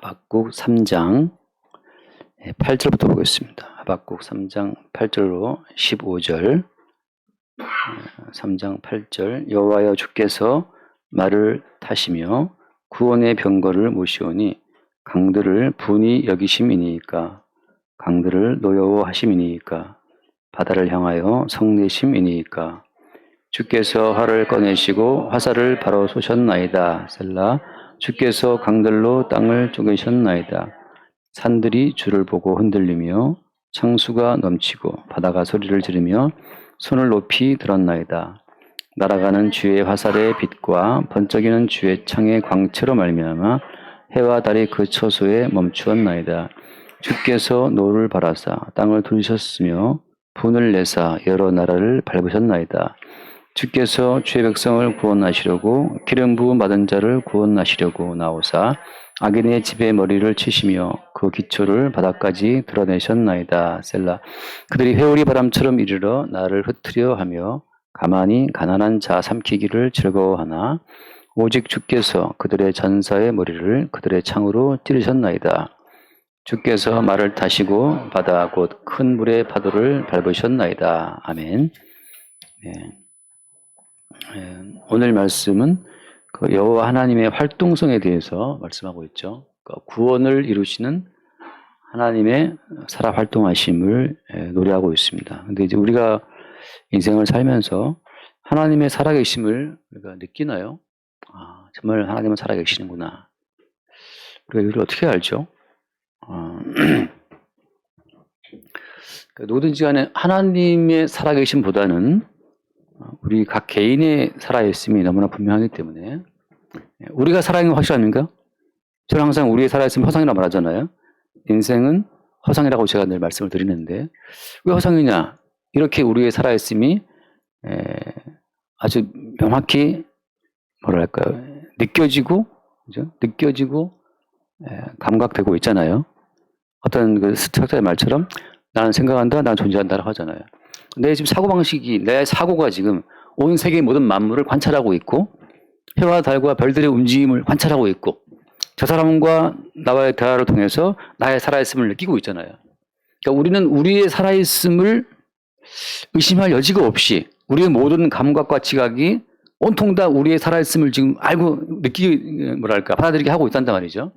하박국 3장 8절부터 보겠습니다. 하박국 3장 8절로 15절 3장 8절 여호와여 주께서 말을 타시며 구원의 병거를 모시오니 강들을 분이 여기심이니이까 강들을 노여워하심이니이까 바다를 향하여 성내심이니이까 주께서 활을 꺼내시고 화살을 바로 쏘셨나이다. 셀라. 주께서 강들로 땅을 쪼개셨나이다. 산들이 주를 보고 흔들리며 창수가 넘치고 바다가 소리를 지르며 손을 높이 들었나이다. 날아가는 주의 화살의 빛과 번쩍이는 주의 창의 광채로 말미암아 해와 달이 그 처소에 멈추었나이다. 주께서 노를 바라사 땅을 두르셨으며 분을 내사 여러 나라를 밟으셨나이다. 주께서 주의 백성을 구원하시려고 기름 부음 받은 자를 구원하시려고 나오사 악인의 집에 머리를 치시며 그 기초를 바닥까지 드러내셨나이다. 셀라. 그들이 회오리 바람처럼 이르러 나를 흩으려 하며 가만히 가난한 자 삼키기를 즐거워하나 오직 주께서 그들의 전사의 머리를 그들의 창으로 찌르셨나이다. 주께서 말을 타시고 바다 곧 큰 물의 파도를 밟으셨나이다. 아멘. 오늘 말씀은 그 여호와 하나님의 활동성에 대해서 말씀하고 있죠. 그러니까 구원을 이루시는 하나님의 살아 활동하심을 노래하고 있습니다. 근데 이제 우리가 인생을 살면서 하나님의 살아계심을 우리가 느끼나요? 아, 정말 하나님은 살아계시는구나. 우리가 이걸 어떻게 알죠? 누구든지 간에 하나님의 살아계심보다는 우리 각 개인의 살아있음이 너무나 분명하기 때문에 우리가 살아있는 거 확실합니까? 저는 항상 우리의 살아있음이 허상이라고 말하잖아요. 인생은 허상이라고 제가 늘 말씀을 드리는데 왜 허상이냐? 이렇게 우리의 살아있음이 아주 명확히 뭐랄까요? 느껴지고 그죠? 느껴지고 감각되고 있잖아요. 어떤 그 스트럭처의 말처럼 나는 생각한다, 나는 존재한다라고 하잖아요. 내 지금 사고방식이, 내 사고가 지금 온 세계의 모든 만물을 관찰하고 있고 해와 달과 별들의 움직임을 관찰하고 있고 저 사람과 나와의 대화를 통해서 나의 살아있음을 느끼고 있잖아요. 그러니까 우리는 우리의 살아있음을 의심할 여지가 없이 우리의 모든 감각과 지각이 온통 다 우리의 살아있음을 지금 알고 느끼기, 뭐랄까, 받아들이게 하고 있단 말이죠.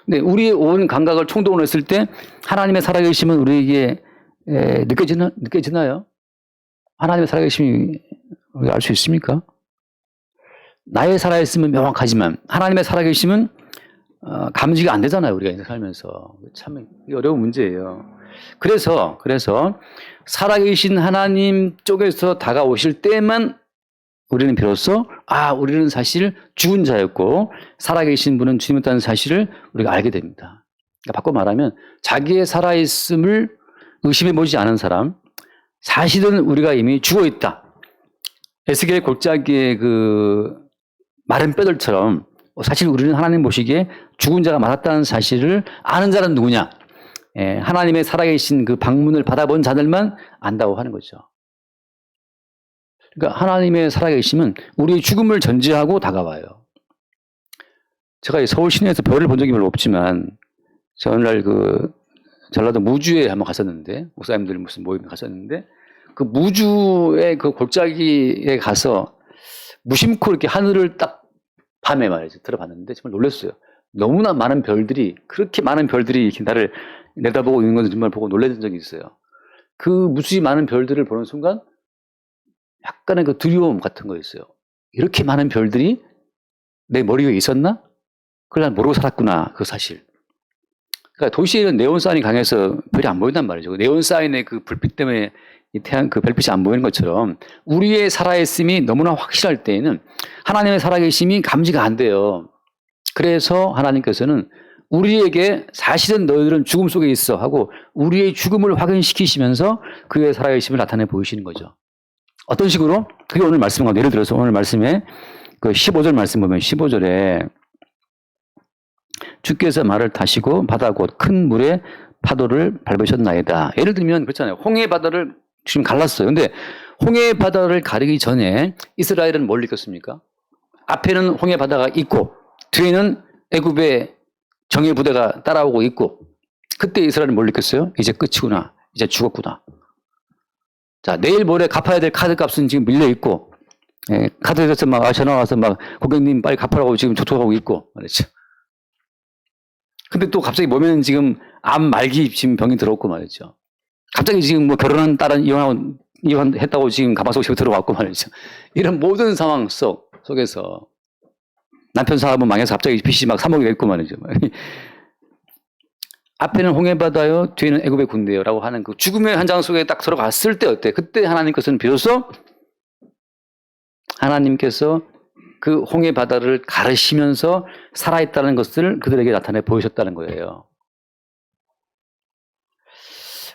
근데 우리의 온 감각을 총동원 했을 때 하나님의 살아계심은 우리에게 느껴지나요? 하나님의 살아계심이 우리가 알 수 있습니까? 나의 살아있음은 명확하지만 하나님의 살아계심은 감지가 안 되잖아요. 우리가 살면서. 참 어려운 문제예요. 그래서 살아계신 하나님 쪽에서 다가오실 때만 우리는 비로소 우리는 사실 죽은 자였고 살아계신 분은 주님이었다는 사실을 우리가 알게 됩니다. 그러니까 바꿔 말하면 자기의 살아있음을 의심해보지 않은 사람, 사실은 우리가 이미 죽어있다. 에스겔 골짜기의 그 마른 뼈들처럼 사실 우리는 하나님 보시기에 죽은 자가 맞았다는 사실을 아는 자는 누구냐? 하나님의 살아계신 그 방문을 받아본 자들만 안다고 하는 거죠. 그러니까 하나님의 살아계심은 우리의 죽음을 전제하고 다가와요. 제가 서울 시내에서 별을 본 적이 별로 없지만 제가 어느 날 그 전라도 무주에 한번 갔었는데 목사님들 무슨 모임에 갔었는데 그 무주의 그 골짜기에 가서 무심코 이렇게 하늘을 딱 밤에 말이죠 들어봤는데 정말 놀랐어요. 너무나 많은 별들이 그렇게 많은 별들이 이렇게 나를 내다보고 있는 것을 정말 보고 놀랐던 적이 있어요. 그 무수히 많은 별들을 보는 순간 약간의 그 두려움 같은 거였어요. 이렇게 많은 별들이 내 머리 위에 있었나? 그걸 난 모르고 살았구나. 그 사실. 그러니까 도시에는 네온사인이 강해서 별이 안 보인단 말이죠. 네온사인의 그 불빛 때문에 이 태양 그 별빛이 안 보이는 것처럼 우리의 살아있음이 너무나 확실할 때에는 하나님의 살아계심이 감지가 안 돼요. 그래서 하나님께서는 우리에게 사실은 너희들은 죽음 속에 있어 하고 우리의 죽음을 확인시키시면서 그의 살아계심을 나타내 보이시는 거죠. 어떤 식으로? 그게 오늘 말씀인 건데 예를 들어서 오늘 말씀에 그 15절 말씀 보면 15절에 주께서 말을 타시고 바다 곧 큰 물의 파도를 밟으셨나이다. 예를 들면 그렇잖아요. 홍해 바다를 지금 갈랐어요. 근데 홍해 바다를 가르기 전에 이스라엘은 뭘 느꼈습니까? 앞에는 홍해 바다가 있고 뒤에는 애굽의 정예 부대가 따라오고 있고 그때 이스라엘은 뭘 느꼈어요? 이제 끝이구나. 이제 죽었구나. 자, 내일 모레 갚아야 될 카드 값은 지금 밀려 있고 카드에서 막 전화 와서 막 고객님 빨리 갚으라고 지금 조촉하고 있고 말이죠. 근데 또 갑자기 몸에는 지금 암 말기 지금 병이 들어왔고 말이죠. 갑자기 지금 뭐 결혼한 딸은 이혼했다고 지금 가방속 집에 들어왔고 말이죠. 이런 모든 상황 속에서 남편 사업은 망해서 갑자기 빚이 막 3억이 됐고 말이죠. 앞에는 홍해바다요, 뒤에는 애굽의 군대요라고 하는 그 죽음의 현장 속에 딱 들어갔을 때 어때? 그때 하나님께서는 비로소 하나님께서 그 홍해바다를 가르시면서 살아있다는 것을 그들에게 나타내 보이셨다는 거예요.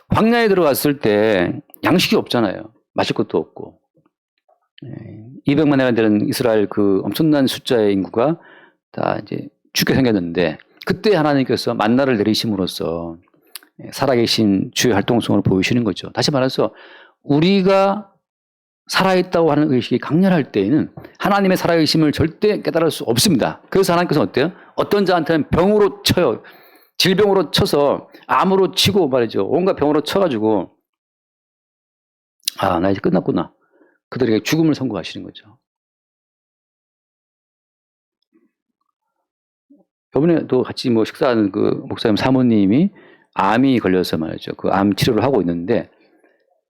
광야에 들어갔을 때 양식이 없잖아요. 마실 것도 없고. 200만이나 되는 이스라엘 그 엄청난 숫자의 인구가 다 이제 죽게 생겼는데 그때 하나님께서 만나를 내리심으로써 살아계신 주의 활동성을 보이시는 거죠. 다시 말해서 우리가 살아있다고 하는 의식이 강렬할 때에는 하나님의 살아계심을 절대 깨달을 수 없습니다. 그래서 하나님께서는 어때요? 어떤 자한테는 병으로 쳐요. 질병으로 쳐서 암으로 치고 말이죠. 온갖 병으로 쳐가지고 나 이제 끝났구나. 그들에게 죽음을 선고하시는 거죠. 이번에도 같이 뭐 식사하는 그 목사님 사모님이 암이 걸려서 말이죠. 그 암 치료를 하고 있는데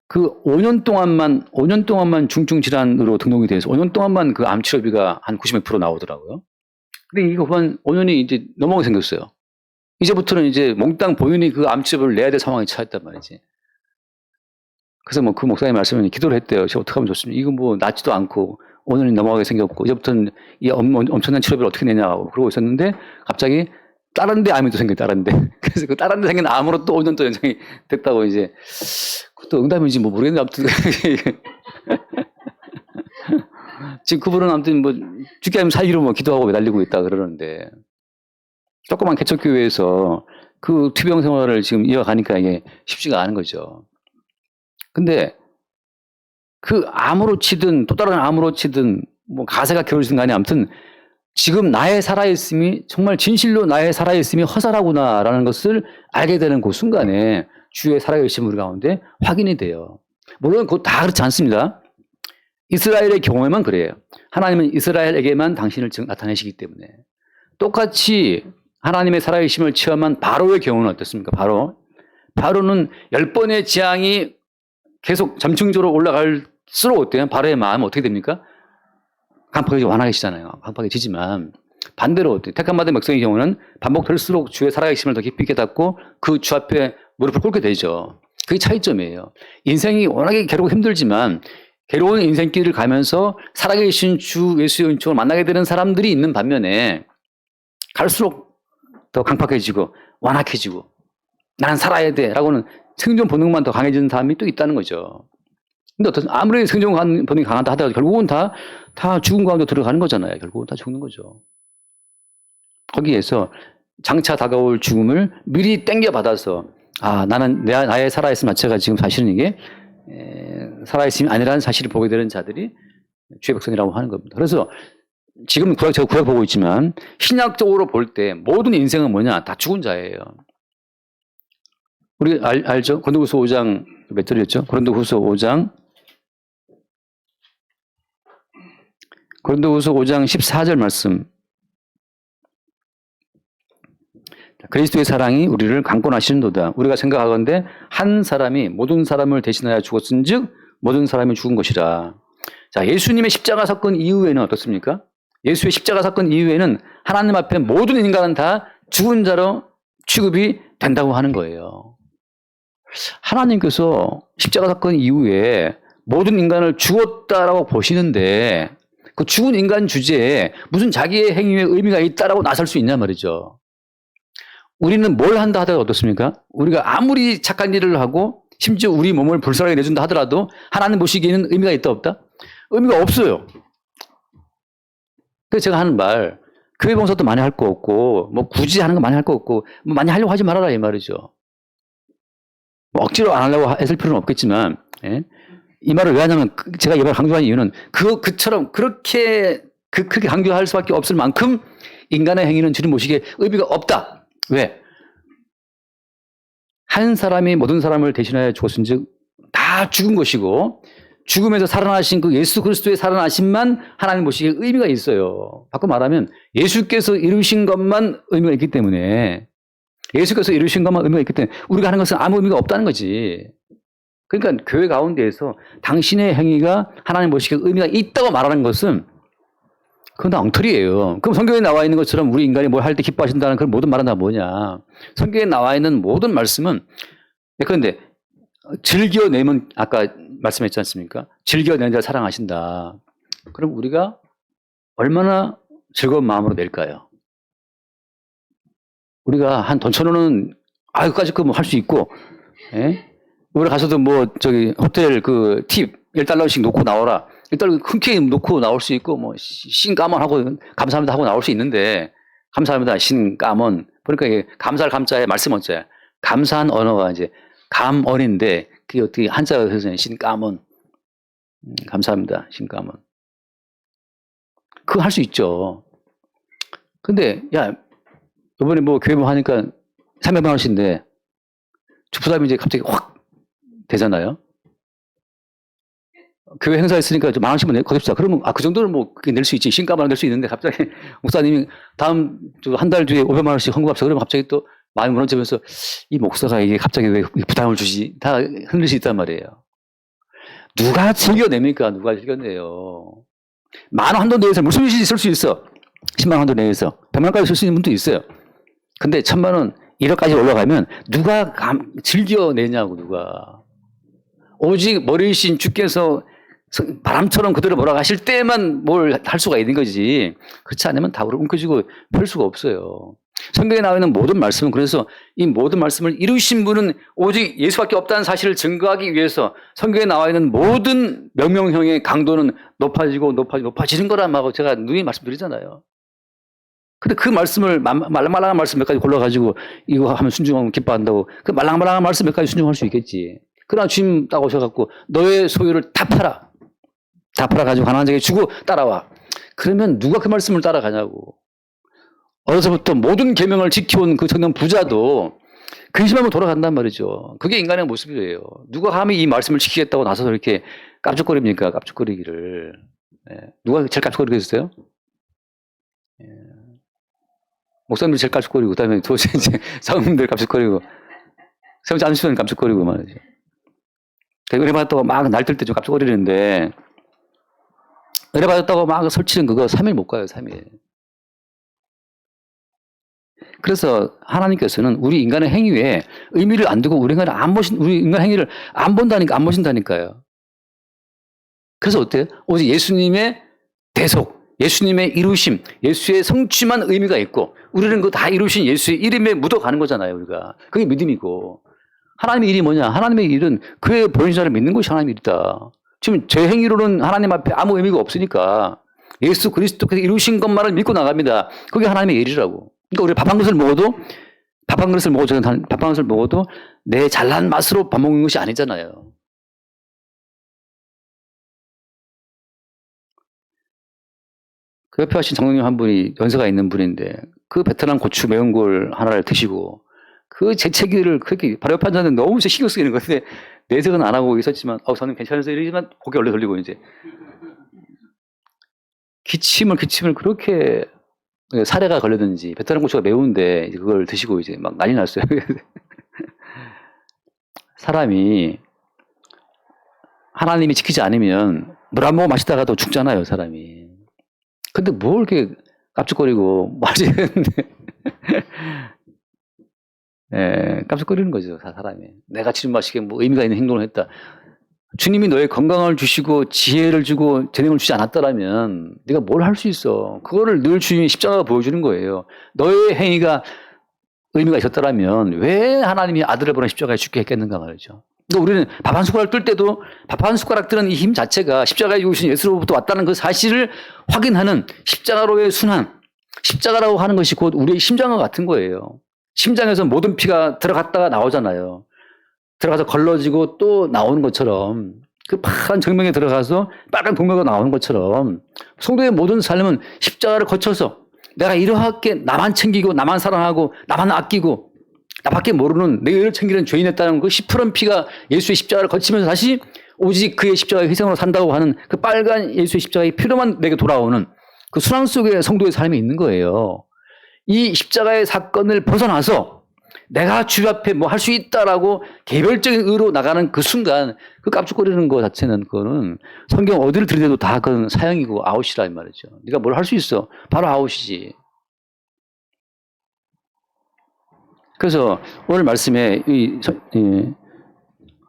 그 5년 동안만 중증 질환으로 등록이 돼서 5년 동안만 그 암 치료비가 한 90% 나오더라고요. 근데 이거 한 5년이 이제 넘어가게 생겼어요. 이제부터는 이제 몽땅 본인이 그 암 치료비를 내야 될 상황에 처했단 말이지. 그래서 뭐 그 목사님 말씀은 기도를 했대요. 제가 어떻게 하면 좋습니까? 이거 뭐 낫지도 않고 5년이 넘어가게 생겼고 이제부터는 이 엄청난 치료비를 어떻게 내냐고 그러고 있었는데 갑자기 다른 데 암이 또 생겼다. 다른 데. 그래서 그 다른 데 생긴 암으로 또 5년 또 연장이 됐다고 이제 그것도 응답인지 뭐 모르겠는데 아무튼 지금 그분은 아무튼 뭐 죽게 하면 살기로 뭐 기도하고 매달리고 있다 그러는데 조그만 개척교회에서 그 투병 생활을 지금 이어가니까 이게 쉽지가 않은 거죠. 근데 그 암으로 치든 또 다른 암으로 치든 뭐 가세가 겨울이든 간에 아무튼 지금 나의 살아있음이 정말 진실로 나의 살아있음이 허사라구나라는 것을 알게 되는 그 순간에 주의 살아계신 우리 가운데 확인이 돼요. 물론 그거 다 그렇지 않습니다. 이스라엘의 경우에만 그래요. 하나님은 이스라엘에게만 당신을 나타내시기 때문에. 똑같이 하나님의 살아계심을 체험한 바로의 경우는 어떻습니까? 바로는 10번의 재앙이 계속 점층적으로 올라갈수록 어때요? 바로의 마음은 어떻게 됩니까? 강팍하게 완화하시잖아요. 강팍해지지만 반대로 어때요? 택함받은 백성의 경우는 반복될수록 주의 살아계심을 더 깊이 깨닫고 그 주 앞에 무릎을 꿇게 되죠. 그게 차이점이에요. 인생이 워낙에 괴롭고 힘들지만 괴로운 인생길을 가면서 살아계신 주 예수의 은총을 만나게 되는 사람들이 있는 반면에 갈수록 더 강팍해지고 완악해지고 나는 살아야 돼 라고는 생존 본능만 더 강해지는 사람이 또 있다는 거죠. 근데 아무리 생존 본능이 강하다 하더라도 결국은 다 죽은 가운데 들어가는 거잖아요. 결국은 다 죽는 거죠. 거기에서 장차 다가올 죽음을 미리 땡겨받아서 나는 나의 살아있음 자체가 지금 사실은 이게 살아있음이 아니라는 사실을 보게 되는 자들이 주의 백성이라고 하는 겁니다. 그래서 지금 제가 구약 보고 있지만 신약적으로 볼 때 모든 인생은 뭐냐? 다 죽은 자예요. 우리 알죠? 고린도후서 5장 몇 절이었죠? 고린도후서 5장 14절 말씀. 그리스도의 사랑이 우리를 강권하시는도다. 우리가 생각하건대 한 사람이 모든 사람을 대신하여 죽었은즉 모든 사람이 죽은 것이라. 자, 예수님의 십자가 사건 이후에는 어떻습니까? 예수의 십자가 사건 이후에는 하나님 앞에 모든 인간은 다 죽은 자로 취급이 된다고 하는 거예요. 하나님께서 십자가 사건 이후에 모든 인간을 죽었다라고 보시는데 그 죽은 인간 주제에 무슨 자기의 행위에 의미가 있다라고 나설 수 있냐 말이죠. 우리는 뭘 한다 하더라도 어떻습니까? 우리가 아무리 착한 일을 하고 심지어 우리 몸을 불쌍하게 내준다 하더라도 하나님 보시기에는 의미가 있다 없다? 의미가 없어요. 그래서 제가 하는 말, 교회 봉사도 많이 할 거 없고 뭐 굳이 하는 거 많이 할 거 없고 뭐 많이 하려고 하지 말아라 이 말이죠. 뭐 억지로 안 하려고 했을 필요는 없겠지만 이 말을 왜 하냐면 제가 이 말을 강조한 이유는 그처럼 그렇게 강조할 수밖에 없을 만큼 인간의 행위는 주님 보시기에 의미가 없다. 왜? 한 사람이 모든 사람을 대신하여 죽었은즉 다 죽은 것이고 죽음에서 살아나신 그 예수 그리스도의 살아나심만 하나님 보시기에 의미가 있어요. 바꿔 말하면 예수께서 이루신 것만 의미가 있기 때문에 예수께서 이루신 것만 의미가 있기 때문에 우리가 하는 것은 아무 의미가 없다는 거지. 그러니까 교회 가운데에서 당신의 행위가 하나님 보시기에 의미가 있다고 말하는 것은 그건 다 엉터리예요. 그럼 성경에 나와 있는 것처럼 우리 인간이 뭘 할 때 기뻐하신다는 그런 모든 말은 다 뭐냐. 성경에 나와 있는 모든 말씀은 그런데 즐겨내면 아까 말씀했지 않습니까? 즐겨내는 자를 사랑하신다. 그럼 우리가 얼마나 즐거운 마음으로 낼까요? 우리가 한 돈 1,000원은 아유까지 그 뭐 할 수 있고, 예? 우리 가서도 뭐 저기 호텔 그 팁 $1씩 놓고 나오라. $1 흔쾌히 놓고 나올 수 있고 뭐 신까먼 하고 감사합니다 하고 나올 수 있는데 감사합니다 신까먼 그러니까 이게 감사할 감자에 말씀 어째 감사한 언어가 이제 감언인데 그게 어떻게 한자가 해서 신까먼 감사합니다 신까먼 그거 할 수 있죠. 근데 야 이번에 뭐 교회만 하니까 300만 원씩인데 부담이 이제 갑자기 확 되잖아요. 교회 행사 했으니까 좀 10,000원씩만 거둡시다. 그러면 그 정도는 뭐 그게 낼 수 있지. 신가만 낼 수 있는데 갑자기 목사님이 다음 한 달 뒤에 500만 원씩 헌금합시다. 그러면 갑자기 또 마음이 무너지면서 이 목사가 이게 갑자기 왜 부담을 주지? 다 흔들 수 있단 말이에요. 누가 즐겨냅니까? 누가 즐겨내요? 10,000원 한도 내에서 무슨 일이 있을 수 있어? 10만 원 한도 내에서 100만 원까지 쓸 수 있는 분도 있어요. 근데 1,000만 원 1억까지 올라가면 누가 즐겨내냐고 누가. 오직 머리신 주께서 바람처럼 그대로 몰아가실 때만 뭘 할 수가 있는 거지. 그렇지 않으면 다 움켜쥐고 펼 수가 없어요. 성경에 나와 있는 모든 말씀은 그래서 이 모든 말씀을 이루신 분은 오직 예수밖에 없다는 사실을 증거하기 위해서 성경에 나와 있는 모든 명령형의 강도는 높아지는 거란 제가 누이 말씀드리잖아요. 근데 그 말씀을 말랑말랑한 말씀 몇 가지 골라가지고 이거 하면 순종하면 기뻐한다고 그 말랑말랑한 말씀 몇 가지 순종할 수 있겠지. 그러나 주님 딱 오셔갖고 너의 소유를 다 팔아. 다 팔아가지고 가난한 자에게 주고 따라와. 그러면 누가 그 말씀을 따라가냐고. 어려서부터 모든 계명을 지켜온 그 청년 부자도 근심하면 돌아간단 말이죠. 그게 인간의 모습이에요. 누가 감히 이 말씀을 지키겠다고 나서서 이렇게 깝죽거립니까? 깝죽거리기를. 예. 누가 제일 깝죽거리겠어요? 예. 목사님들 제일 깝죽거리고 그다음에 도대체 이제 사모님들 깝죽거리고 세우지 않으시면 깝죽거리고 말이죠. 은혜 받았다고 막 날뛸 때 좀 깝죽거리는데 은혜 받았다고 막 설치는 그거 3일 못 가요. 3일. 그래서 하나님께서는 우리 인간의 행위에 의미를 안 두고 우리 인간 행위를 안 보신다니까요. 그래서 어때요? 오직 예수님의 대속, 예수님의 이루심, 예수의 성취만 의미가 있고 우리는 그 다 이루신 예수의 이름에 묻어가는 거잖아요. 우리가. 그게 믿음이고. 하나님의 일이 뭐냐? 하나님의 일은 그의 보내신 자를 믿는 것이 하나님의 일이다. 지금 제 행위로는 하나님 앞에 아무 의미가 없으니까 예수 그리스도께서 이루신 것만을 믿고 나갑니다. 그게 하나님의 일이라고. 그러니까 우리 밥 한 그릇을 먹어도 내 잘난 맛으로 밥 먹는 것이 아니잖아요. 그 옆에 하신 장로님 한 분이 연세가 있는 분인데 그 베트남 고추 매운 걸 하나를 드시고 그 재채기를 그렇게 바로 옆에 앉았는데 너무 신경 쓰이는 건데 내색은 안 하고 있었지만 저는 괜찮으세요 이러지만 고개 얼른 돌리고 이제 기침을 그렇게 사례가 걸렸는지 베트남 고추가 매운데 그걸 드시고 이제 막 난리 났어요. 사람이 하나님이 지키지 않으면 물 한 모금 마시다가도 죽잖아요, 사람이. 근데 뭘 이렇게 깝죽거리고 마시는데 깝죽거리는 거죠, 사람이. 내가 지금 마시기에 뭐 의미가 있는 행동을 했다. 주님이 너의 건강을 주시고 지혜를 주고 재능을 주지 않았더라면 네가 뭘 할 수 있어. 그거를 늘 주님이 십자가가 보여주는 거예요. 너의 행위가 의미가 있었더라면 왜 하나님이 아들을 보내 십자가에 죽게 했겠는가 말이죠. 그러니까 우리는 밥 한 숟가락 뜰 때도 밥 한 숟가락 뜨는 이 힘 자체가 십자가에 죽으신 예수로부터 왔다는 그 사실을 확인하는 십자가로의 순환, 십자가라고 하는 것이 곧 우리의 심장과 같은 거예요. 심장에서 모든 피가 들어갔다가 나오잖아요. 들어가서 걸러지고 또 나오는 것처럼 그 파란 정맥에 들어가서 빨간 동맥으로 나오는 것처럼 성도의 모든 삶은 십자가를 거쳐서 내가 이렇게 나만 챙기고 나만 사랑하고 나만 아끼고 나밖에 모르는 내를 챙기는 죄인이었다는 그 10% 피가 예수의 십자가를 거치면서 다시 오직 그의 십자가의 희생으로 산다고 하는 그 빨간 예수의 십자가의 피로만 내게 돌아오는 그 순환 속에 성도의 삶이 있는 거예요. 이 십자가의 사건을 벗어나서 내가 주 앞에 뭐 할 수 있다라고 개별적인 의로 나가는 그 순간 그 깝죽거리는 거 자체는 그거는 성경 어디를 들이대도 다 그건 사형이고 아웃이라 이 말이죠. 네가 뭘 할 수 있어? 바로 아웃이지. 그래서 오늘 말씀에 이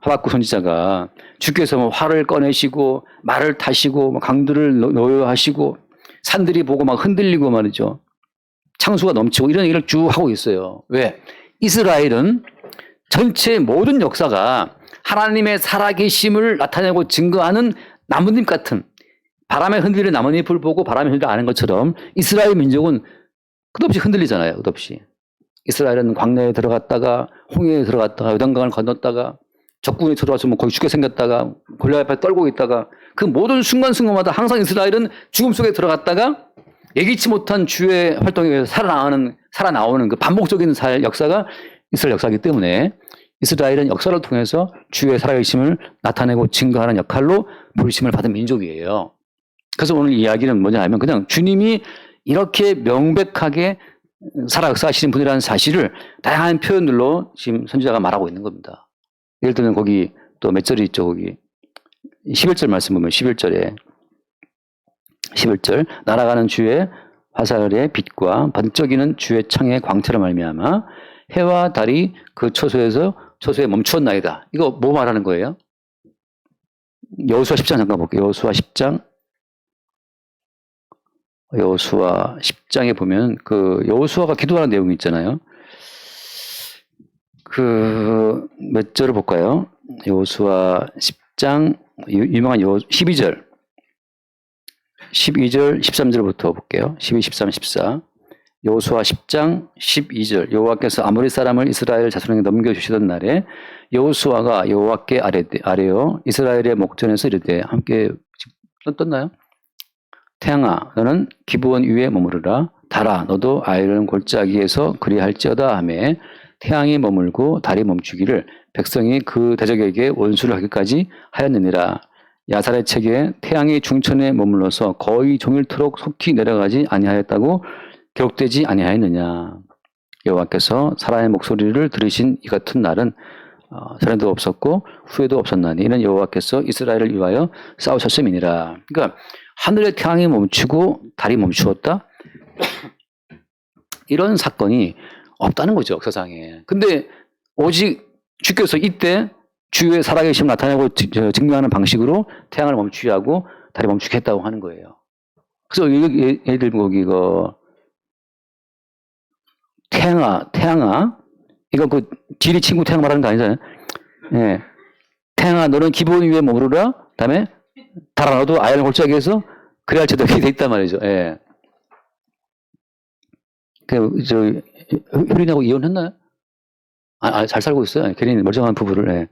하박국 선지자가 주께서 뭐 활을 꺼내시고 말을 타시고 뭐 강들을 노여하시고 산들이 보고 막 흔들리고 말이죠. 창수가 넘치고 이런 얘기를 쭉 하고 있어요. 왜? 이스라엘은 전체 모든 역사가 하나님의 살아계심을 나타내고 증거하는 나뭇잎 같은 바람에 흔들리는 나뭇잎을 보고 바람에 흔들려 아는 것처럼 이스라엘 민족은 끝없이 흔들리잖아요. 끝없이. 이스라엘은 광야에 들어갔다가 홍해에 들어갔다가 요단강을 건넜다가 적군이 들어와서 뭐 거기 죽게 생겼다가 골리앗 앞에 떨고 있다가 그 모든 순간순간마다 항상 이스라엘은 죽음 속에 들어갔다가 예기치 못한 주의 활동에 의해서 살아나오는 그 반복적인 역사가 이스라엘 역사이기 때문에 이스라엘은 역사를 통해서 주의 살아계심을 나타내고 증거하는 역할로 부르심을 받은 민족이에요. 그래서 오늘 이야기는 뭐냐 하면 그냥 주님이 이렇게 명백하게 살아 역사하시는 분이라는 사실을 다양한 표현들로 지금 선지자가 말하고 있는 겁니다. 예를 들면 거기 또 몇 절이 있죠. 거기 11절 말씀 보면 11절에 11절 날아가는 주의 화살의 빛과 번쩍이는 주의 창의 광채로 말미암아 해와 달이 그 처소에 멈추었나이다. 이거 뭐 말하는 거예요? 여호수아 10장 잠깐 볼게요. 여호수아 10장에 보면 그 여호수아가 기도하는 내용이 있잖아요. 그 몇 절을 볼까요? 여호수아 10장 유명한 12절 13절부터 볼게요. 12, 13, 14. 여호수아 10장 12절 여호와께서 아모리 사람을 이스라엘 자손에게 넘겨주시던 날에 여호수아가 여호와께 아뢰어 이스라엘의 목전에서 이르되 함께 떴나요? 태양아 너는 기브온 위에 머무르라. 달아 너도 아이론 골짜기에서 그리할지어다 하매 태양이 머물고 달이 멈추기를 백성이 그 대적에게 원수를 하기까지 하였느니라. 야살의 책에 태양이 중천에 머물러서 거의 종일토록 속히 내려가지 아니하였다고 기록되지 아니하였느냐. 여호와께서 사람의 목소리를 들으신 이 같은 날은 전에도 없었고 후에도 없었나니 이는 여호와께서 이스라엘을 위하여 싸우셨음이니라. 그러니까 하늘의 태양이 멈추고 달이 멈추었다. 이런 사건이 없다는 거죠, 세상에. 근데 오직 주께서 이때 주의 살아계심을 나타내고 증명하는 방식으로 태양을 멈추게 하고 달이 멈추게 했다고 하는 거예요. 그래서 예를 들면 거기 태양아 이거 그 지리 친구 태양 말하는 거 아니잖아요. 예. 태양아 너는 기본 위에 머무르라. 그다음에 달아 너도 아이를 골짜기에서 그래할지어다 이렇게 돼 있단 말이죠. 예. 효린하고 이혼했나요? 잘 살고 있어요. 괜히 멀쩡한 부부를. 예.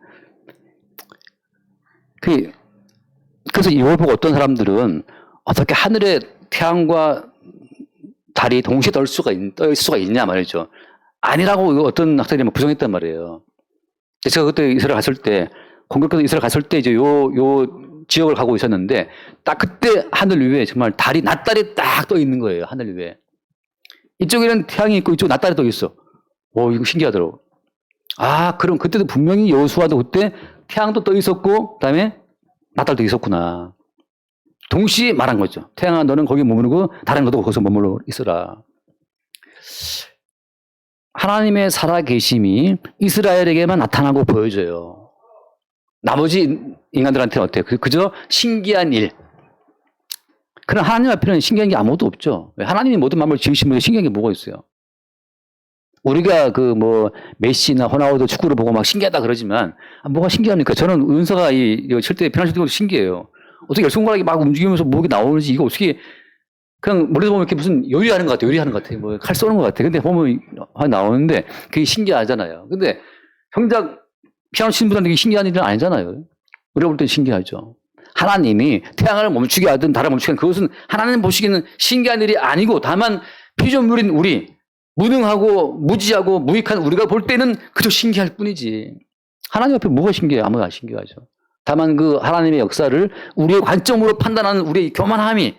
그래서 이걸 보고 어떤 사람들은 어떻게 하늘에 태양과 달이 동시에 떠 있을 수가 있냐 말이죠. 아니라고 어떤 학자들이 부정했단 말이에요. 제가 그때 이스라엘 갔을 때, 공격해서 이스라엘 갔을 때 이제 요 지역을 가고 있었는데, 딱 그때 하늘 위에 정말 낮달이 딱 떠 있는 거예요. 하늘 위에. 이쪽에는 태양이 있고 이쪽 낮달이 떠 있어. 이거 신기하더라고. 그럼 그때도 분명히 여호수아도 그때 태양도 떠 있었고, 그 다음에 낮달도 있었구나. 동시에 말한 거죠. 태양아, 너는 거기 머무르고, 다른 것도 거기서 머물러 있어라. 하나님의 살아계심이 이스라엘에게만 나타나고 보여져요. 나머지 인간들한테는 어때요? 그저 신기한 일. 그럼 하나님 앞에는 신기한 게 아무것도 없죠. 하나님이 모든 만물을 지으신 분에 신기한 게 뭐가 있어요? 우리가 메시나 호나우도 축구를 보고 막 신기하다 그러지만, 뭐가 신기합니까? 저는 은서가 칠때 페널티 슈팅도 신기해요. 어떻게 열손가락이 막 움직이면서 뭐가 나오는지, 이거 어떻게, 그냥 머리에서 보면 이렇게 무슨 요리하는 것 같아요. 칼 쏘는 것 같아요. 근데 보면 나오는데, 그게 신기하잖아요. 근데 정작 피아노 치는 분한테 그게 신기한 일은 아니잖아요. 우리가 볼 땐 신기하죠. 하나님이 태양을 멈추게 하든 달을 멈추게 하든 그것은 하나님 보시기에는 신기한 일이 아니고, 다만 피조물인 우리, 무능하고 무지하고 무익한 우리가 볼 때는 그저 신기할 뿐이지. 하나님 앞에 뭐가 신기해요? 아무나 신기하죠. 다만 그 하나님의 역사를 우리의 관점으로 판단하는 우리의 교만함이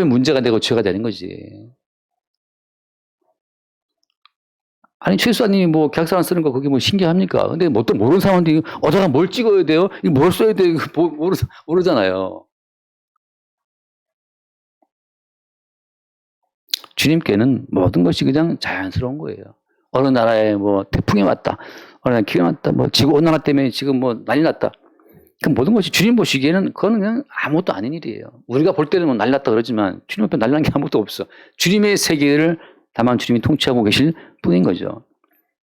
문제가 되고 죄가 되는 거지. 아니, 최수아님이 뭐 계약서안 쓰는 거 그게 뭐 신기합니까? 근데 뭐 또 모르는 사람한테 어디다가 뭘 찍어야 돼요? 이거 뭘 써야 돼요? 이거 모르잖아요. 주님께는 모든 것이 그냥 자연스러운 거예요. 어느 나라에 뭐 태풍이 왔다. 어느 날 기가 났다. 뭐 지구온난화 때문에 지금 뭐 난리 났다. 그 모든 것이 주님 보시기에는 그거는 그냥 아무것도 아닌 일이에요. 우리가 볼 때는 뭐 난리 났다 그러지만 주님 앞에 난리 난 게 아무것도 없어. 주님의 세계를 다만 주님이 통치하고 계실 뿐인 거죠.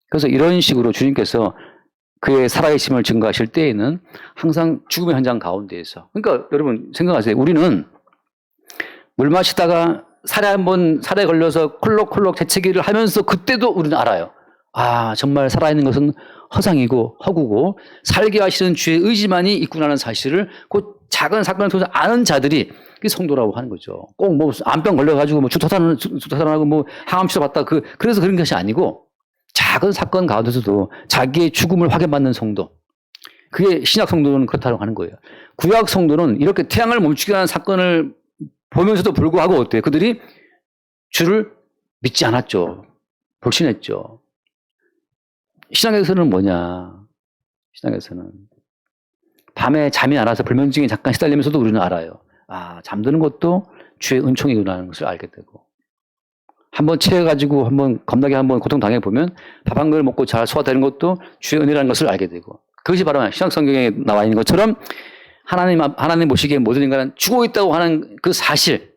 그래서 이런 식으로 주님께서 그의 살아계심을 증거하실 때에는 항상 죽음의 현장 가운데에서. 그러니까 여러분 생각하세요. 우리는 물 마시다가 살에 걸려서 콜록콜록 재채기를 하면서 그때도 우리는 알아요. 아, 정말 살아있는 것은 허상이고 허구고 살게 하시는 주의 의지만이 있구나라는 사실을 그 작은 사건을 통해서 아는 자들이 그게 성도라고 하는 거죠. 꼭 뭐 암병 걸려가지고 뭐 주타산하고 뭐 항암치료 받다 그래서 그런 것이 아니고 작은 사건 가운데서도 자기의 죽음을 확인받는 성도. 그게 신약 성도는 그렇다고 하는 거예요. 구약 성도는 이렇게 태양을 멈추게 하는 사건을 보면서도 불구하고 어때요? 그들이 주를 믿지 않았죠. 불신했죠. 신약에서는 뭐냐? 신약에서는 밤에 잠이 안 와서 불면증에 잠깐 시달리면서도 우리는 알아요. 아, 잠드는 것도 주의 은총이구나라는 것을 알게 되고. 한번 체해가지고 겁나게 고통 당해보면 밥 한 그릇 먹고 잘 소화되는 것도 주의 은혜라는 것을 알게 되고. 그것이 바로 신약 성경에 나와 있는 것처럼 하나님 보시기에 모든 인간은 죽어 있다고 하는 그 사실,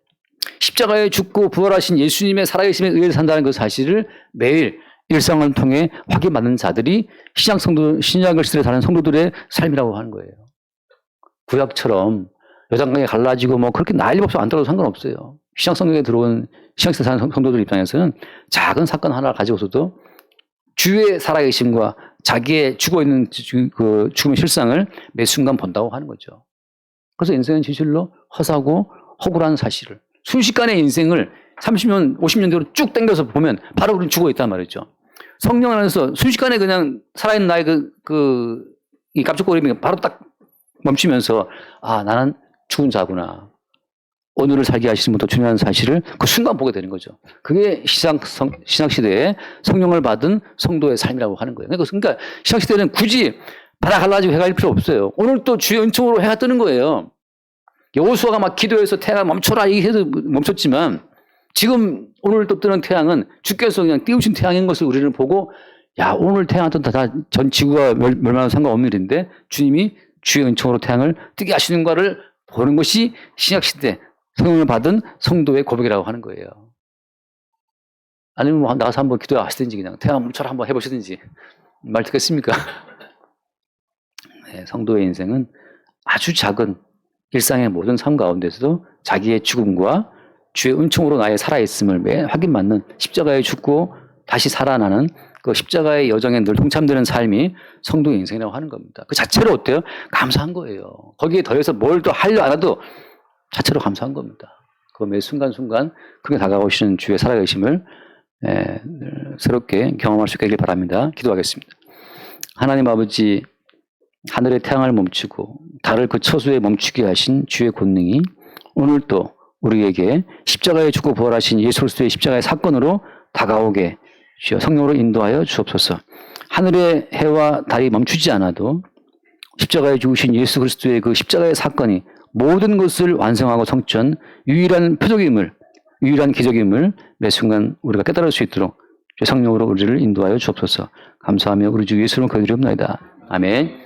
십자가에 죽고 부활하신 예수님의 살아계심에 의해 산다는 그 사실을 매일 일상을 통해 확인받는 자들이 신약을 시대에 사는 성도들의 삶이라고 하는 거예요. 구약처럼 여장강에 갈라지고 뭐 그렇게 난리법석 안 들어도 상관없어요. 신약 성경에 들어온 신약 시대에 사는 성도들 입장에서는 작은 사건 하나 가지고서도 주의 살아계심과 자기의 죽어있는 그 죽음의 실상을 매 순간 본다고 하는 거죠. 그래서 인생은 진실로 허사고 허구라는 사실을 순식간에 인생을 30년, 50년 뒤로 쭉 당겨서 보면 바로 우리는 죽어 있단 말이죠. 성령 안에서 순식간에 그냥 살아있는 나의 이 깜짝거림이 바로 딱 멈추면서 아, 나는 죽은 자구나. 오늘을 살게 하시는 분도 중요한 사실을 그 순간 보게 되는 거죠. 그게 신학시대에 성령을 받은 성도의 삶이라고 하는 거예요. 그러니까 신학시대는 굳이 바다 갈라지고 해가 질 필요 없어요. 오늘 또 주의 은총으로 해가 뜨는 거예요. 여호수아가 막 기도해서 태양을 멈춰라 얘기해도 멈췄지만 지금 오늘 또 뜨는 태양은 주께서 그냥 띄우신 태양인 것을 우리는 보고 야, 오늘 태양은 다 전 지구가 멸망하는 상관없는 일인데 주님이 주의 은총으로 태양을 뜨게 하시는가를 보는 것이 신약시대 성령을 받은 성도의 고백이라고 하는 거예요. 아니면 뭐 나가서 한번 기도하시든지 그냥 태양 멈춰라 한번 해보시든지 말 듣겠습니까? 네, 성도의 인생은 아주 작은 일상의 모든 삶 가운데서도 자기의 죽음과 주의 은총으로 나의 살아있음을 매 확인받는 십자가에 죽고 다시 살아나는 그 십자가의 여정에 늘 동참되는 삶이 성도의 인생이라고 하는 겁니다. 그 자체로 어때요? 감사한 거예요. 거기에 더해서 뭘 더 하려 안 해도 자체로 감사한 겁니다. 그 매 순간순간 크게 다가오시는 주의 살아계심을 새롭게 경험할 수 있길 바랍니다. 기도하겠습니다. 하나님 아버지, 하늘의 태양을 멈추고 달을 그 처소에 멈추게 하신 주의 권능이 오늘 또 우리에게 십자가에 죽고 부활하신 예수 그리스도의 십자가의 사건으로 다가오게 주여 성령으로 인도하여 주옵소서. 하늘의 해와 달이 멈추지 않아도 십자가에 죽으신 예수 그리스도의 그 십자가의 사건이 모든 것을 완성하고 성취한 유일한 표적임을, 유일한 기적임을 매 순간 우리가 깨달을 수 있도록 성령으로 우리를 인도하여 주옵소서. 감사하며 우리 주 예수를 거드리옵나이다. 아멘.